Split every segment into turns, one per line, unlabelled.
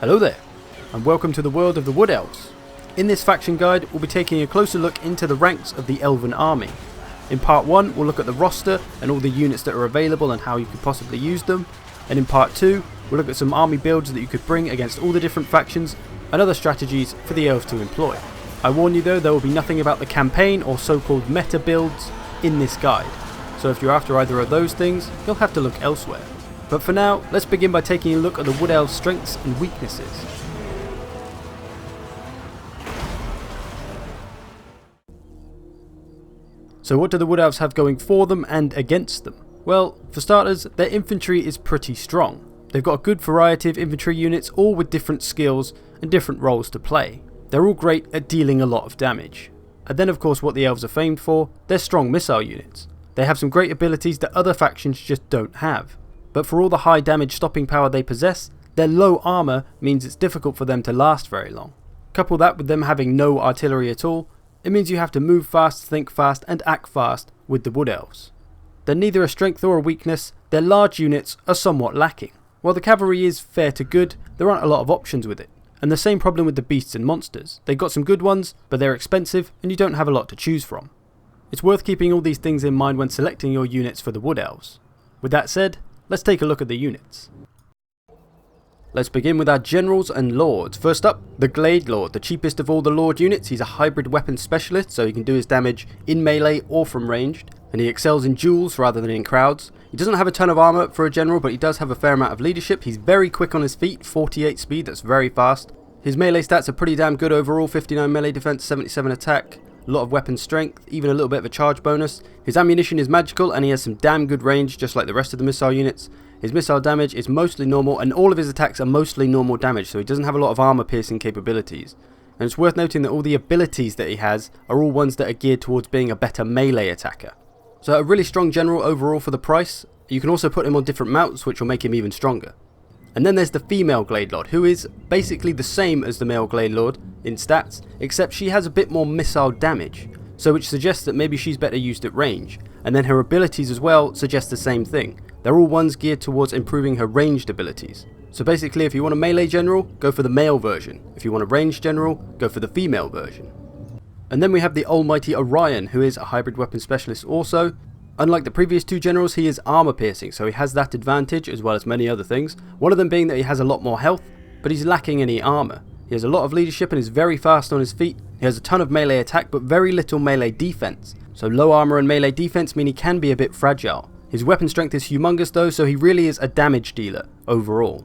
Hello there, and welcome to the world of the Wood Elves. In this faction guide, we'll be taking a closer look into the ranks of the Elven army. In part 1, we'll look at the roster and all the units that are available and how you could possibly use them. And in part 2, we'll look at some army builds that you could bring against all the different factions and other strategies for the elves to employ. I warn you though, there will be nothing about the campaign or so-called meta builds in this guide. So if you're after either of those things, you'll have to look elsewhere. But for now, let's begin by taking a look at the Wood Elves' strengths and weaknesses. So what do the Wood Elves have going for them and against them? Well, for starters, their infantry is pretty strong. They've got a good variety of infantry units, all with different skills and different roles to play. They're all great at dealing a lot of damage. And then of course what the elves are famed for, they're strong missile units. They have some great abilities that other factions just don't have. But for all the high damage stopping power they possess, their low armour means it's difficult for them to last very long. Couple that with them having no artillery at all, it means you have to move fast, think fast and act fast with the Wood Elves. They're neither a strength or a weakness, their large units are somewhat lacking. While the cavalry is fair to good, there aren't a lot of options with it. And the same problem with the beasts and monsters. They've got some good ones, but they're expensive and you don't have a lot to choose from. It's worth keeping all these things in mind when selecting your units for the Wood Elves. With that said, let's take a look at the units. Let's begin with our generals and lords. First up, the Glade Lord, the cheapest of all the lord units. He's a hybrid weapon specialist, so he can do his damage in melee or from ranged, and he excels in duels rather than in crowds. He doesn't have a ton of armor for a general, but he does have a fair amount of leadership. He's very quick on his feet, 48 speed, that's very fast. His melee stats are pretty damn good overall, 59 melee defense, 77 attack, a lot of weapon strength, even a little bit of a charge bonus. His ammunition is magical and he has some damn good range, just like the rest of the missile units. His missile damage is mostly normal and all of his attacks are mostly normal damage, so he doesn't have a lot of armor piercing capabilities. And it's worth noting that all the abilities that he has are all ones that are geared towards being a better melee attacker. So a really strong general overall for the price. You can also put him on different mounts, which will make him even stronger. And then there's the female Glade Lord, who is basically the same as the male Glade Lord in stats, except she has a bit more missile damage, so which suggests that maybe she's better used at range. And then her abilities as well suggest the same thing. They're all ones geared towards improving her ranged abilities. So basically, if you want a melee general, go for the male version. If you want a ranged general, go for the female version. And then we have the almighty Orion, who is a hybrid weapon specialist also. Unlike the previous two generals, he is armor piercing, so he has that advantage as well as many other things. One of them being that he has a lot more health, but he's lacking any armor. He has a lot of leadership and is very fast on his feet. He has a ton of melee attack, but very little melee defense. So low armor and melee defense mean he can be a bit fragile. His weapon strength is humongous though, so he really is a damage dealer overall.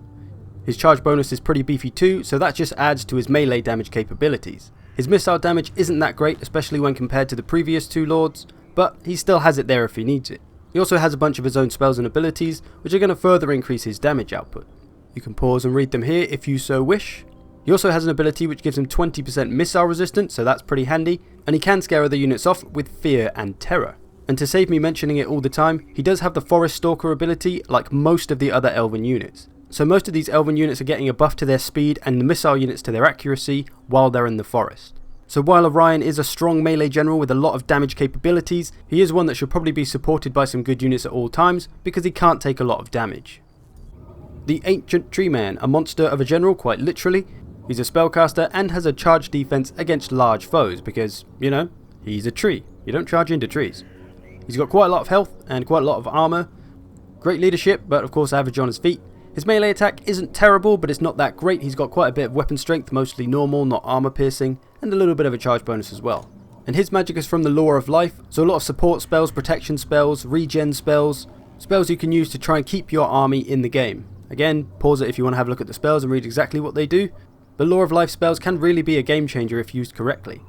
His charge bonus is pretty beefy too, so that just adds to his melee damage capabilities. His missile damage isn't that great, especially when compared to the previous two lords, but he still has it there if he needs it. He also has a bunch of his own spells and abilities, which are going to further increase his damage output. You can pause and read them here if you so wish. He also has an ability which gives him 20% missile resistance, so that's pretty handy, and he can scare other units off with fear and terror. And to save me mentioning it all the time, he does have the Forest Stalker ability like most of the other Elven units. So most of these Elven units are getting a buff to their speed and the missile units to their accuracy while they're in the forest. So while Orion is a strong melee general with a lot of damage capabilities, he is one that should probably be supported by some good units at all times because he can't take a lot of damage. The Ancient Tree Man, a monster of a general quite literally. He's a spellcaster and has a charge defense against large foes because, you know, he's a tree. You don't charge into trees. He's got quite a lot of health and quite a lot of armor. Great leadership, but of course average on his feet. His melee attack isn't terrible, but it's not that great. He's got quite a bit of weapon strength, mostly normal, not armor piercing, and a little bit of a charge bonus as well. And his magic is from the Law of Life, so a lot of support spells, protection spells, regen spells, spells you can use to try and keep your army in the game. Again, pause it if you want to have a look at the spells and read exactly what they do. The Law of Life spells can really be a game changer if used correctly.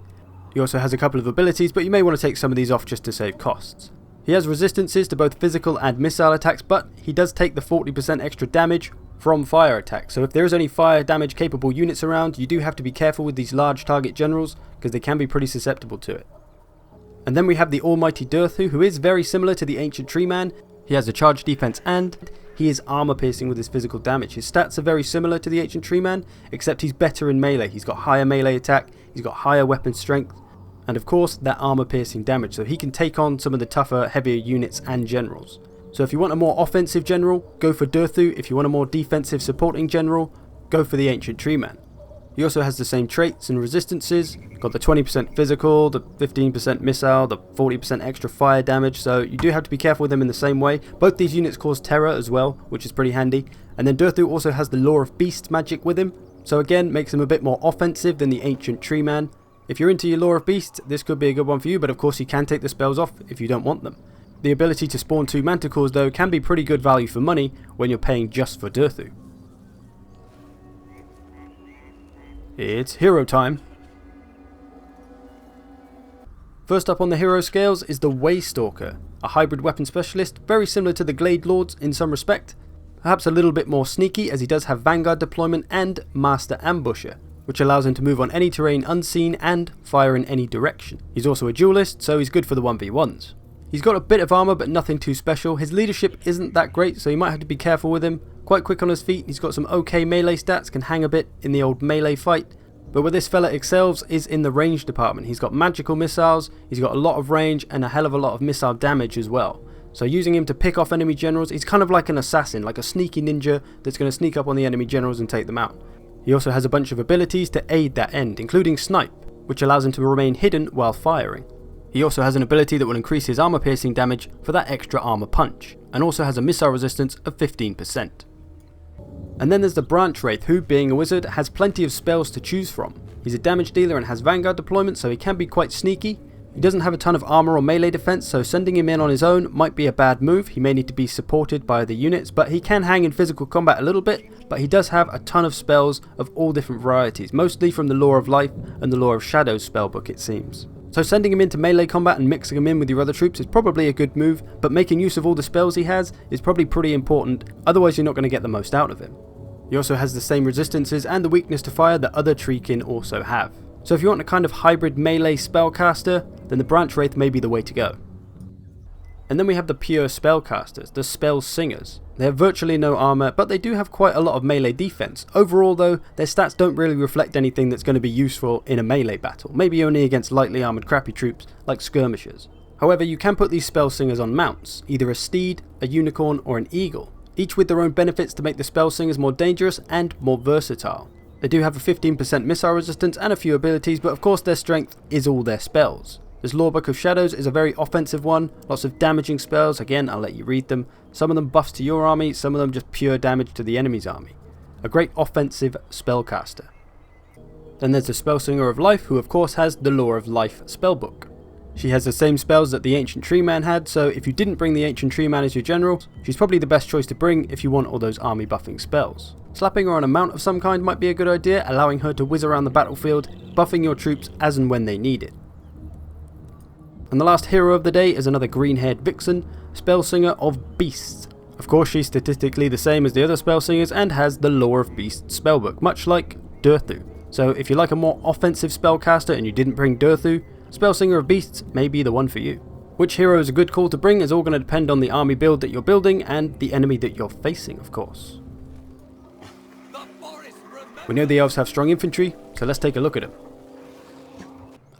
He also has a couple of abilities, but you may want to take some of these off just to save costs. He has resistances to both physical and missile attacks, but he does take the 40% extra damage from fire attacks. So if there is any fire damage capable units around, you do have to be careful with these large target generals because they can be pretty susceptible to it. And then we have the almighty Durthu, who is very similar to the Ancient Tree Man. He has a charge defense and he is armor piercing with his physical damage. His stats are very similar to the Ancient Tree Man, except he's better in melee. He's got higher melee attack, he's got higher weapon strength, and of course that armor piercing damage, so he can take on some of the tougher, heavier units and generals. So if you want a more offensive general, go for Durthu. If you want a more defensive supporting general, go for the Ancient Tree Man. He also has the same traits and resistances, got the 20% physical, the 15% missile, the 40% extra fire damage, so you do have to be careful with him in the same way. Both these units cause terror as well, which is pretty handy. And then Durthu also has the Law of Beasts magic with him, so again makes him a bit more offensive than the Ancient Tree Man. If you're into your Law of Beasts, this could be a good one for you, but of course you can take the spells off if you don't want them. The ability to spawn 2 Manticores though can be pretty good value for money when you're paying just for Durthu. It's hero time. First up on the hero scales is the Waystalker, a hybrid weapon specialist, very similar to the Glade Lords in some respect. Perhaps a little bit more sneaky as he does have Vanguard deployment and Master Ambusher, which allows him to move on any terrain unseen and fire in any direction. He's also a duelist, so he's good for the 1v1s. He's got a bit of armor but nothing too special. His leadership isn't that great, so you might have to be careful with him. Quite quick on his feet, he's got some okay melee stats, can hang a bit in the old melee fight. But where this fella excels is in the range department. He's got magical missiles, he's got a lot of range and a hell of a lot of missile damage as well. So using him to pick off enemy generals, he's kind of like an assassin, like a sneaky ninja that's going to sneak up on the enemy generals and take them out. He also has a bunch of abilities to aid that end, including Snipe, which allows him to remain hidden while firing. He also has an ability that will increase his armor piercing damage for that extra armor punch, and also has a missile resistance of 15%. And then there's the Branch Wraith, who, being a wizard, has plenty of spells to choose from. He's a damage dealer and has Vanguard deployment, so he can be quite sneaky. He doesn't have a ton of armor or melee defense, so sending him in on his own might be a bad move. He may need to be supported by the units, but he can hang in physical combat a little bit. But he does have a ton of spells of all different varieties, mostly from the Law of Life and the Law of Shadows spellbook, it seems. So sending him into melee combat and mixing him in with your other troops is probably a good move, but making use of all the spells he has is probably pretty important, otherwise you're not going to get the most out of him. He also has the same resistances and the weakness to fire that other Treekin also have. So if you want a kind of hybrid melee spellcaster, then the Branch Wraith may be the way to go. And then we have the pure spellcasters, the Spell Singers. They have virtually no armor, but they do have quite a lot of melee defense. Overall though, their stats don't really reflect anything that's going to be useful in a melee battle, maybe only against lightly armored crappy troops like skirmishers. However, you can put these Spell Singers on mounts, either a steed, a unicorn or an eagle, each with their own benefits to make the Spell Singers more dangerous and more versatile. They do have a 15% missile resistance and a few abilities, but of course their strength is all their spells. This Lawbook of Shadows is a very offensive one, lots of damaging spells, again I'll let you read them. Some of them buffs to your army, some of them just pure damage to the enemy's army. A great offensive spellcaster. Then there's the Spellsinger of Life, who of course has the Law of Life spellbook. She has the same spells that the Ancient Tree Man had, so if you didn't bring the Ancient Tree Man as your general, she's probably the best choice to bring if you want all those army buffing spells. Slapping her on a mount of some kind might be a good idea, allowing her to whiz around the battlefield, buffing your troops as and when they need it. And the last hero of the day is another green-haired vixen, Spellsinger of Beasts. Of course she's statistically the same as the other Spellsingers and has the Law of Beasts spellbook, much like Durthu. So if you like a more offensive spellcaster and you didn't bring Durthu, Spellsinger of Beasts may be the one for you. Which hero is a good call to bring is all going to depend on the army build that you're building and the enemy that you're facing, of course. We know the elves have strong infantry, so let's take a look at them.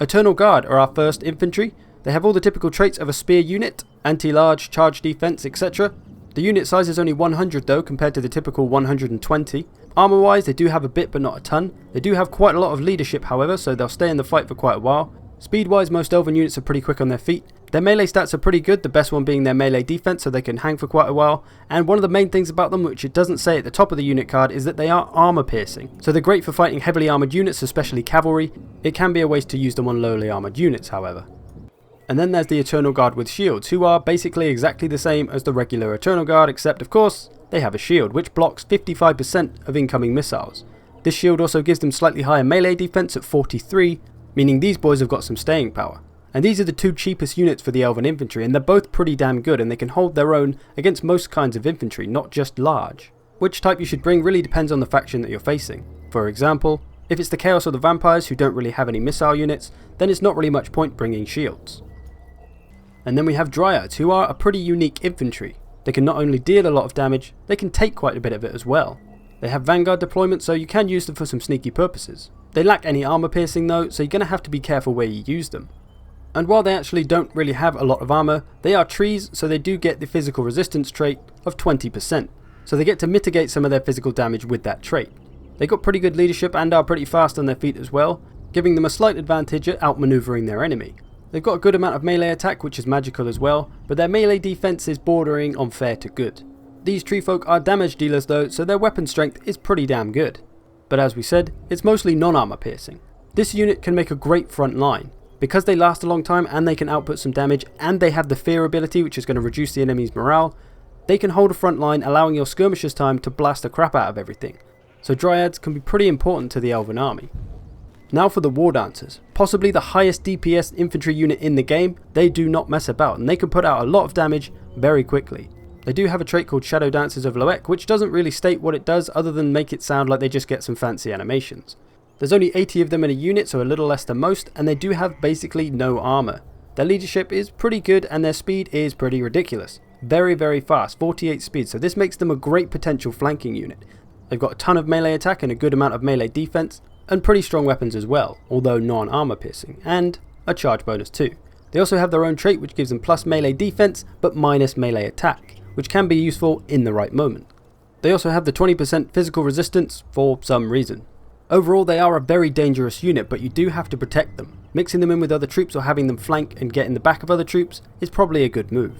Eternal Guard are our first infantry. They have all the typical traits of a spear unit, anti-large, charge defense, etc. The unit size is only 100 though, compared to the typical 120. Armor wise, they do have a bit but not a ton. They do have quite a lot of leadership however, so they'll stay in the fight for quite a while. Speed wise, most elven units are pretty quick on their feet. Their melee stats are pretty good, the best one being their melee defense, so they can hang for quite a while. And one of the main things about them, which it doesn't say at the top of the unit card, is that they are armor piercing. So they're great for fighting heavily armored units, especially cavalry. It can be a waste to use them on lowly armored units however. And then there's the Eternal Guard with shields, who are basically exactly the same as the regular Eternal Guard, except of course, they have a shield, which blocks 55% of incoming missiles. This shield also gives them slightly higher melee defense at 43, meaning these boys have got some staying power. And these are the two cheapest units for the Elven Infantry, and they're both pretty damn good, and they can hold their own against most kinds of infantry, not just large. Which type you should bring really depends on the faction that you're facing. For example, if it's the Chaos or the Vampires who don't really have any missile units, then it's not really much point bringing shields. And then we have Dryads, who are a pretty unique infantry. They can not only deal a lot of damage, they can take quite a bit of it as well. They have Vanguard deployment, so you can use them for some sneaky purposes. They lack any armor piercing though, so you're going to have to be careful where you use them. And while they actually don't really have a lot of armor, they are trees, so they do get the physical resistance trait of 20%. So they get to mitigate some of their physical damage with that trait. They got pretty good leadership and are pretty fast on their feet as well, giving them a slight advantage at outmaneuvering their enemy. They've got a good amount of melee attack, which is magical as well, but their melee defense is bordering on fair to good. These tree folk are damage dealers though, so their weapon strength is pretty damn good. But as we said, it's mostly non-armor piercing. This unit can make a great front line. Because they last a long time and they can output some damage, and they have the fear ability, which is going to reduce the enemy's morale, they can hold a front line, allowing your skirmishers time to blast the crap out of everything. So Dryads can be pretty important to the Elven army. Now for the War Dancers, possibly the highest DPS infantry unit in the game. They do not mess about and they can put out a lot of damage very quickly. They do have a trait called Shadow Dancers of Loek, which doesn't really state what it does other than make it sound like they just get some fancy animations. There's only 80 of them in a unit, so a little less than most, and they do have basically no armor. Their leadership is pretty good and their speed is pretty ridiculous. Very, very fast, 48 speed, so this makes them a great potential flanking unit. They've got a ton of melee attack and a good amount of melee defense, and pretty strong weapons as well, although non-armor piercing, and a charge bonus too. They also have their own trait which gives them plus melee defense but minus melee attack, which can be useful in the right moment. They also have the 20% physical resistance for some reason. Overall they are a very dangerous unit, but you do have to protect them. Mixing them in with other troops or having them flank and get in the back of other troops is probably a good move.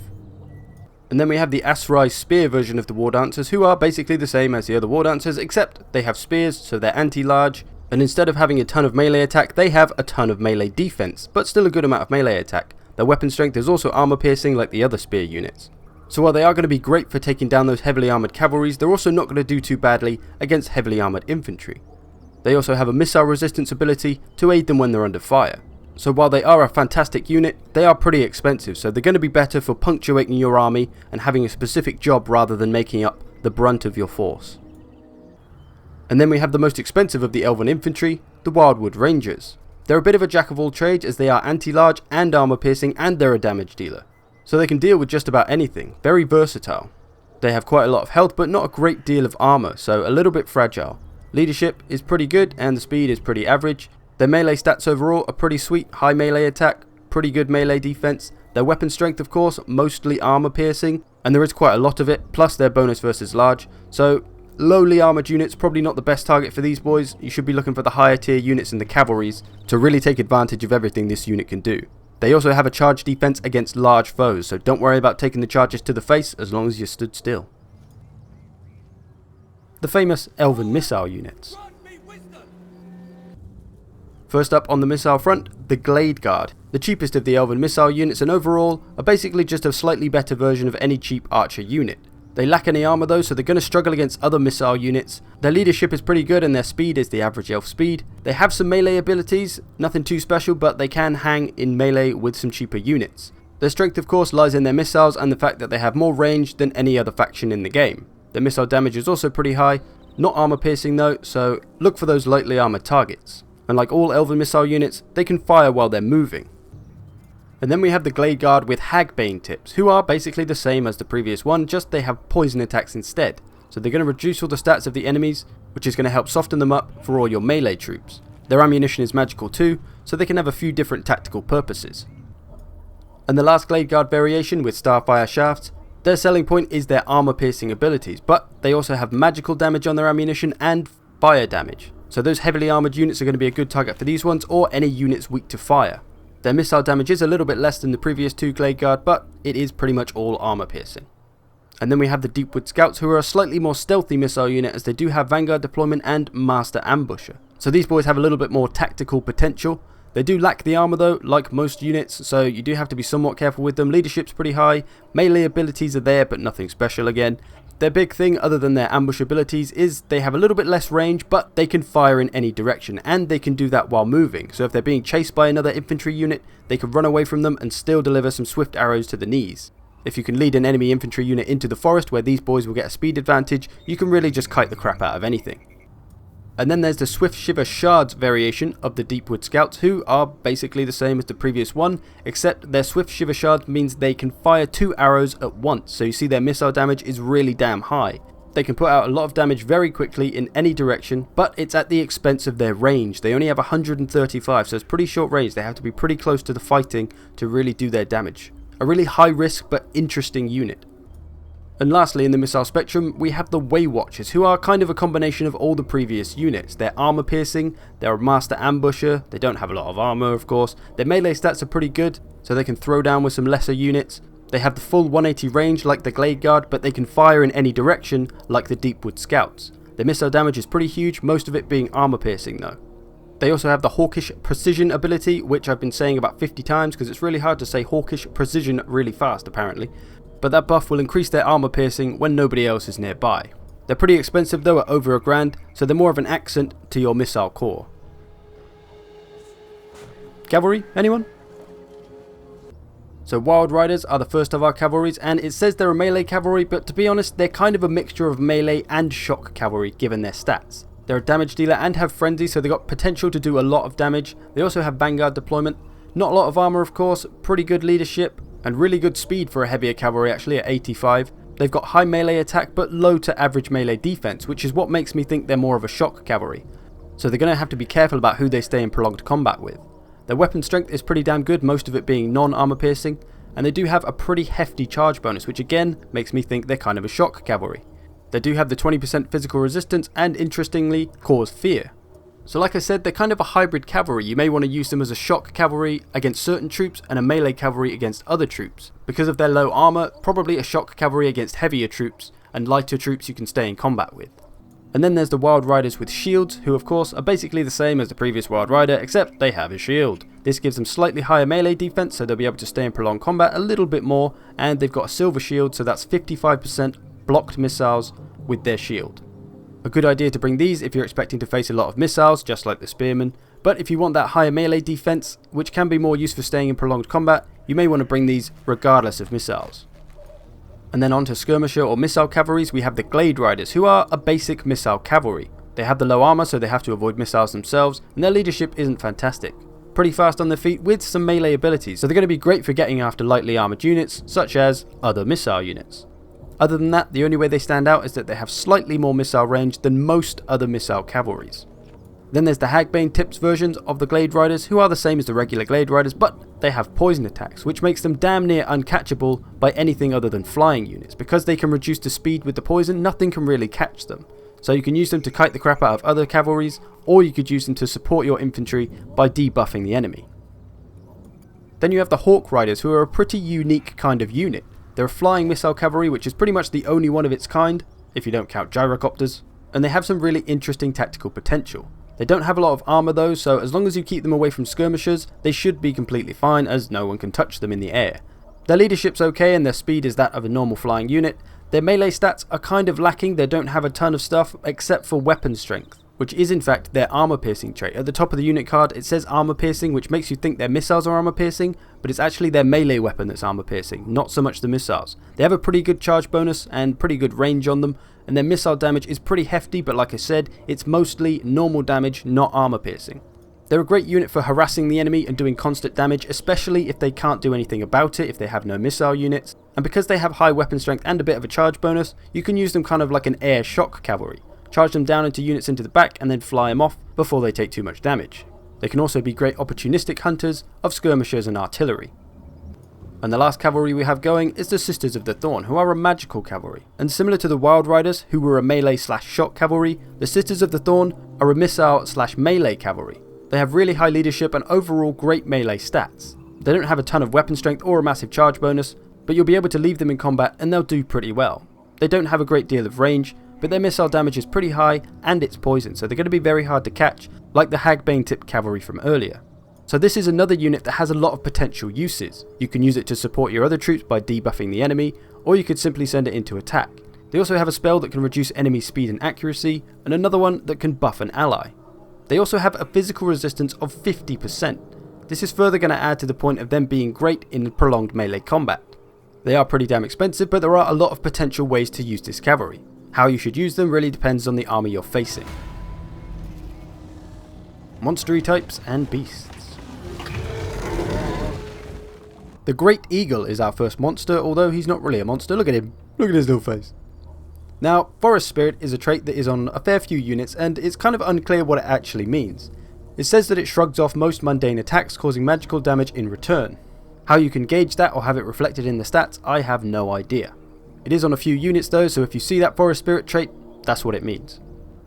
And then we have the Asrai Spear version of the War Dancers, who are basically the same as the other War Dancers, except they have spears, so they're anti-large, and instead of having a ton of melee attack, they have a ton of melee defense, but still a good amount of melee attack. Their weapon strength is also armor piercing like the other spear units. So while they are going to be great for taking down those heavily armoured cavalries, they're also not going to do too badly against heavily armoured infantry. They also have a missile resistance ability to aid them when they're under fire. So while they are a fantastic unit, they are pretty expensive, so they're going to be better for punctuating your army and having a specific job rather than making up the brunt of your force. And then we have the most expensive of the Elven infantry, the Wildwood Rangers. They're a bit of a jack of all trades as they are anti-large and armor piercing, and they're a damage dealer. So they can deal with just about anything, very versatile. They have quite a lot of health but not a great deal of armor, so a little bit fragile. Leadership is pretty good and the speed is pretty average. Their melee stats overall are pretty sweet, high melee attack, pretty good melee defense. Their weapon strength of course, mostly armor piercing, and there is quite a lot of it, plus their bonus versus large. So lowly armoured units probably not the best target for these boys. You should be looking for the higher tier units in the cavalries to really take advantage of everything this unit can do. They also have a charge defense against large foes, so don't worry about taking the charges to the face as long as you stood still. The famous Elven missile units. First up on the missile front, the Glade Guard. The cheapest of the Elven missile units and overall are basically just a slightly better version of any cheap archer unit. They lack any armor though, so they're going to struggle against other missile units. Their leadership is pretty good and their speed is the average elf speed. They have some melee abilities, nothing too special, but they can hang in melee with some cheaper units. Their strength of course lies in their missiles and the fact that they have more range than any other faction in the game. Their missile damage is also pretty high, not armor piercing though, so look for those lightly armored targets. And like all Elven missile units, they can fire while they're moving. And then we have the Glade Guard with Hagbane tips, who are basically the same as the previous one, just they have poison attacks instead. So they're going to reduce all the stats of the enemies, which is going to help soften them up for all your melee troops. Their ammunition is magical too, so they can have a few different tactical purposes. And the last Glade Guard variation with Starfire Shafts, their selling point is their armor piercing abilities, but they also have magical damage on their ammunition and fire damage. So those heavily armoured units are going to be a good target for these ones, or any units weak to fire. Their missile damage is a little bit less than the previous two Glade Guard, but it is pretty much all armor piercing. And then we have the Deepwood Scouts, who are a slightly more stealthy missile unit as they do have Vanguard deployment and Master Ambusher. So these boys have a little bit more tactical potential. They do lack the armor though, like most units, so you do have to be somewhat careful with them. Leadership's pretty high, melee abilities are there but nothing special again. Their big thing, other than their ambush abilities, is they have a little bit less range, but they can fire in any direction, and they can do that while moving. So if they're being chased by another infantry unit, they can run away from them and still deliver some swift arrows to the knees. If you can lead an enemy infantry unit into the forest where these boys will get a speed advantage, you can really just kite the crap out of anything. And then there's the Swift Shiver Shards variation of the Deepwood Scouts, who are basically the same as the previous one, except their Swift Shiver Shards means they can fire 2 arrows at once, so you see their missile damage is really damn high. They can put out a lot of damage very quickly in any direction, but it's at the expense of their range. They only have 135, so it's pretty short range. They have to be pretty close to the fighting to really do their damage. A really high risk but interesting unit. And lastly, in the missile spectrum, we have the Way Watchers, who are kind of a combination of all the previous units. They're armor piercing, they're a master ambusher, they don't have a lot of armor of course, their melee stats are pretty good, so they can throw down with some lesser units. They have the full 180 range like the Glade Guard, but they can fire in any direction like the Deepwood Scouts. Their missile damage is pretty huge, most of it being armor piercing though. They also have the Hawkish Precision ability, which I've been saying about 50 times because it's really hard to say Hawkish Precision really fast apparently. But that buff will increase their armor piercing when nobody else is nearby. They're pretty expensive though at over $1,000, so they're more of an accent to your missile core. Cavalry, anyone? So Wild Riders are the first of our cavalries, and it says they're a melee cavalry, but to be honest they're kind of a mixture of melee and shock cavalry given their stats. They're a damage dealer and have frenzy, so they've got potential to do a lot of damage. They also have vanguard deployment, not a lot of armor of course, pretty good leadership, and really good speed for a heavier cavalry actually at 85. They've got high melee attack but low to average melee defense, which is what makes me think they're more of a shock cavalry. So they're going to have to be careful about who they stay in prolonged combat with. Their weapon strength is pretty damn good, most of it being non-armor piercing, and they do have a pretty hefty charge bonus, which again makes me think they're kind of a shock cavalry. They do have the 20% physical resistance and interestingly cause fear. So like I said, they're kind of a hybrid cavalry. You may want to use them as a shock cavalry against certain troops and a melee cavalry against other troops. Because of their low armor, probably a shock cavalry against heavier troops, and lighter troops you can stay in combat with. And then there's the Wild Riders with shields, who of course are basically the same as the previous Wild Rider, except they have a shield. This gives them slightly higher melee defense, so they'll be able to stay in prolonged combat a little bit more, and they've got a silver shield, so that's 55% blocked missiles with their shield. A good idea to bring these if you're expecting to face a lot of missiles, just like the Spearmen, but if you want that higher melee defense, which can be more used for staying in prolonged combat, you may want to bring these regardless of missiles. And then on to skirmisher or missile cavalries, we have the Glade Riders, who are a basic missile cavalry. They have the low armor, so they have to avoid missiles themselves, and their leadership isn't fantastic. Pretty fast on their feet with some melee abilities, so they're going to be great for getting after lightly armored units, such as other missile units. Other than that, the only way they stand out is that they have slightly more missile range than most other missile cavalries. Then there's the Hagbane tips versions of the Glade Riders, who are the same as the regular Glade Riders, but they have poison attacks, which makes them damn near uncatchable by anything other than flying units. Because they can reduce the speed with the poison, nothing can really catch them. So you can use them to kite the crap out of other cavalries, or you could use them to support your infantry by debuffing the enemy. Then you have the Hawk Riders, who are a pretty unique kind of unit. They're a flying missile cavalry, which is pretty much the only one of its kind, if you don't count gyrocopters, and they have some really interesting tactical potential. They don't have a lot of armor though, so as long as you keep them away from skirmishers, they should be completely fine as no one can touch them in the air. Their leadership's okay and their speed is that of a normal flying unit. Their melee stats are kind of lacking, they don't have a ton of stuff except for weapon strength, which is in fact their armor piercing trait. At the top of the unit card it says armor piercing, which makes you think their missiles are armor piercing, but it's actually their melee weapon that's armor piercing, not so much the missiles. They have a pretty good charge bonus and pretty good range on them, and their missile damage is pretty hefty, but like I said, it's mostly normal damage, not armor piercing. They're a great unit for harassing the enemy and doing constant damage, especially if they can't do anything about it, if they have no missile units. And because they have high weapon strength and a bit of a charge bonus, you can use them kind of like an air shock cavalry. Charge them down into units into the back and then fly them off before they take too much damage. They can also be great opportunistic hunters of skirmishers and artillery. And the last cavalry we have going is the Sisters of the Thorn, who are a magical cavalry. And similar to the Wild Riders, who were a melee/shock cavalry, the Sisters of the Thorn are a missile/melee cavalry. They have really high leadership and overall great melee stats. They don't have a ton of weapon strength or a massive charge bonus, but you'll be able to leave them in combat and they'll do pretty well. They don't have a great deal of range, but their missile damage is pretty high and it's poison, so they're going to be very hard to catch, like the Hagbane tip cavalry from earlier. So this is another unit that has a lot of potential uses. You can use it to support your other troops by debuffing the enemy, or you could simply send it into attack. They also have a spell that can reduce enemy speed and accuracy, and another one that can buff an ally. They also have a physical resistance of 50%. This is further going to add to the point of them being great in prolonged melee combat. They are pretty damn expensive, but there are a lot of potential ways to use this cavalry. How you should use them really depends on the army you're facing. Monstery types and beasts. The Great Eagle is our first monster, although he's not really a monster. Look at him. Look at his little face. Now, Forest Spirit is a trait that is on a fair few units, and it's kind of unclear what it actually means. It says that it shrugs off most mundane attacks, causing magical damage in return. How you can gauge that or have it reflected in the stats, I have no idea. It is on a few units though, so if you see that Forest Spirit trait, that's what it means.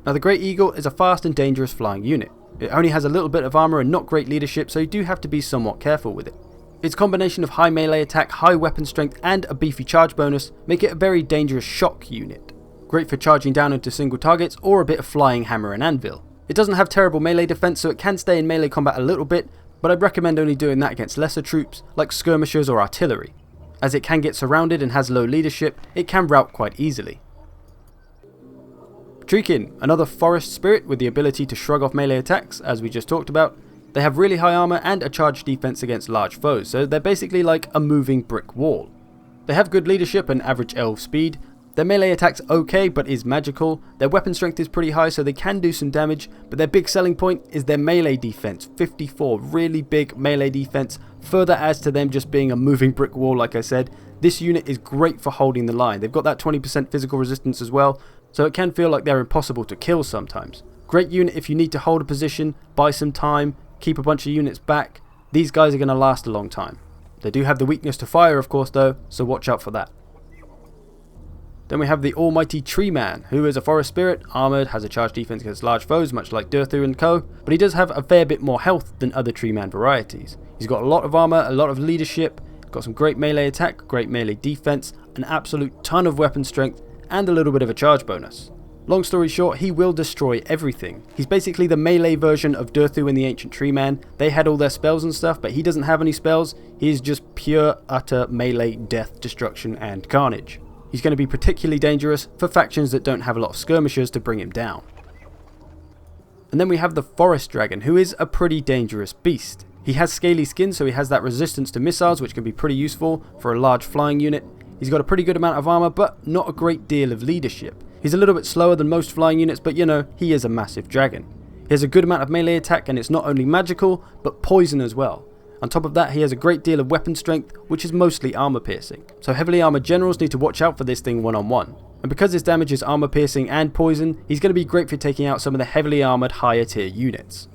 Now the Great Eagle is a fast and dangerous flying unit. It only has a little bit of armour and not great leadership, so you do have to be somewhat careful with it. Its combination of high melee attack, high weapon strength and a beefy charge bonus make it a very dangerous shock unit. Great for charging down into single targets or a bit of flying hammer and anvil. It doesn't have terrible melee defense, so it can stay in melee combat a little bit, but I'd recommend only doing that against lesser troops like skirmishers or artillery. As it can get surrounded and has low leadership, it can rout quite easily. Treekin, another forest spirit with the ability to shrug off melee attacks, as we just talked about. They have really high armor and a charged defense against large foes, so they're basically like a moving brick wall. They have good leadership and average elf speed. Their melee attack's okay but is magical. Their weapon strength is pretty high, so they can do some damage, but their big selling point is their melee defense, 54, really big melee defense, further adds to them just being a moving brick wall like I said. This unit is great for holding the line. They've got that 20% physical resistance as well, so it can feel like they're impossible to kill sometimes. Great unit if you need to hold a position, buy some time, keep a bunch of units back. These guys are going to last a long time. They do have the weakness to fire of course though, so watch out for that. Then we have the almighty Tree Man, who is a forest spirit, armoured, has a charged defense against large foes much like Durthu and co, but he does have a fair bit more health than other Tree Man varieties. He's got a lot of armour, a lot of leadership, got some great melee attack, great melee defense, an absolute ton of weapon strength, and a little bit of a charge bonus. Long story short, he will destroy everything. He's basically the melee version of Durthu and the Ancient Tree Man. They had all their spells and stuff, but he doesn't have any spells. He is just pure, utter melee death, destruction, and carnage. He's going to be particularly dangerous for factions that don't have a lot of skirmishers to bring him down. And then we have the Forest Dragon, who is a pretty dangerous beast. He has scaly skin, so he has that resistance to missiles, which can be pretty useful for a large flying unit. He's got a pretty good amount of armor, but not a great deal of leadership. He's a little bit slower than most flying units, but you know, he is a massive dragon. He has a good amount of melee attack, and it's not only magical, but poison as well. On top of that, he has a great deal of weapon strength, which is mostly armor piercing. So heavily armored generals need to watch out for this thing one-on-one. And because his damage is armor piercing and poison, he's going to be great for taking out some of the heavily armored higher tier units.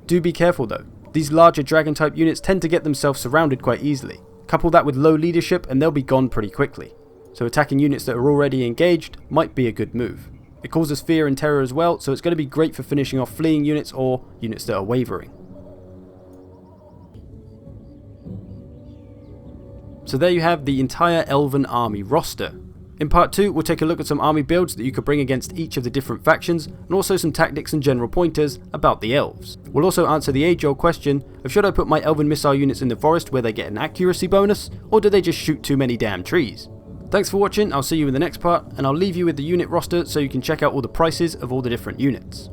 Do be careful though. These larger dragon type units tend to get themselves surrounded quite easily. Couple that with low leadership and they'll be gone pretty quickly. So attacking units that are already engaged might be a good move. It causes fear and terror as well, so it's going to be great for finishing off fleeing units or units that are wavering. So there you have the entire Elven army roster. In part 2 we'll take a look at some army builds that you could bring against each of the different factions, and also some tactics and general pointers about the elves. We'll also answer the age-old question of should I put my elven missile units in the forest where they get an accuracy bonus, or do they just shoot too many damn trees? Thanks for watching, I'll see you in the next part, and I'll leave you with the unit roster so you can check out all the prices of all the different units.